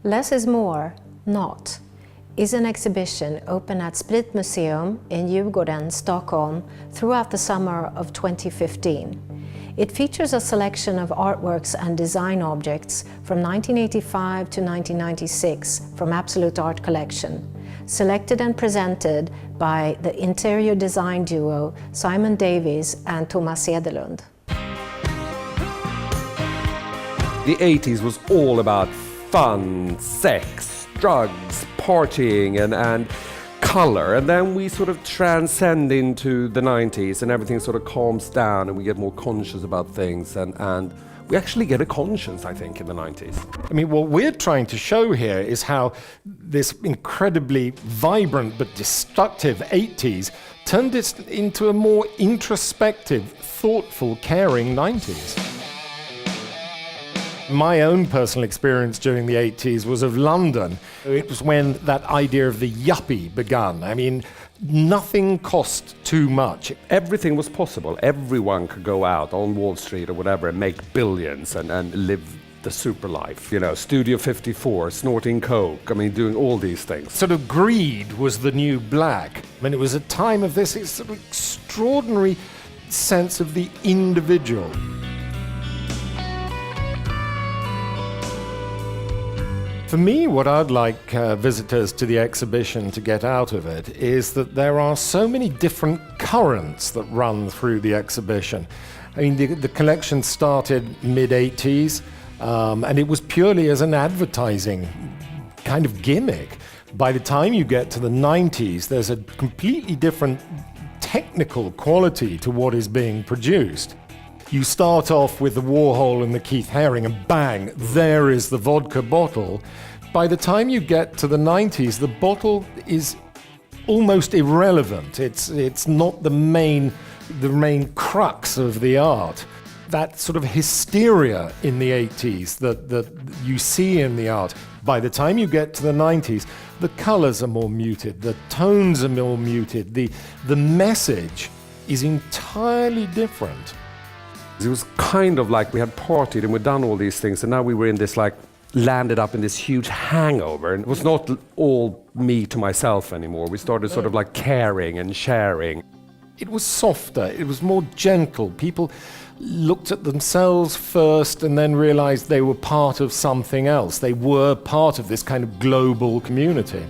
Less is more, not, is an exhibition open at Spritmuseum in Djurgården, Stockholm, throughout the summer of 2015. It features a selection of artworks and design objects from 1985 to 1996 from Absolut Art Collection, selected and presented by the interior design duo Simon Davies and Tomas. The 80s was all about fun, sex, drugs, partying and color, and then we sort of transcend into the 90s and everything sort of calms down and we get more conscious about things and we actually get a conscience, I think, in the 90s. I mean, what we're trying to show here is how this incredibly vibrant but destructive 80s turned it into a more introspective, thoughtful, caring 90s. My own personal experience during the 80s was of London. It was when that idea of the yuppie began. I mean, nothing cost too much. Everything was possible. Everyone could go out on Wall Street or whatever and make billions and live the super life. You know, Studio 54, snorting coke, I mean, doing all these things. Sort of greed was the new black. I mean, it was a time of this sort of extraordinary sense of the individual. For me, what I'd like visitors to the exhibition to get out of it is that there are so many different currents that run through the exhibition. I mean, the collection started mid-80s, and it was purely as an advertising kind of gimmick. By the time you get to the 90s, there's a completely different technical quality to what is being produced. You start off with the Warhol and the Keith Haring, and bang, there is the vodka bottle. By the time you get to the 90s, the bottle is almost irrelevant. It's not the main crux of the art. That sort of hysteria in the 80s that you see in the art, by the time you get to the 90s, the colors are more muted, the tones are more muted, the message is entirely different. It was kind of like we had partied and we'd done all these things, and now we were in this, like, landed up in this huge hangover, and it was not all me to myself anymore. We started sort of like caring and sharing. It was softer, it was more gentle. People looked at themselves first and then realized they were part of something else. They were part of this kind of global community.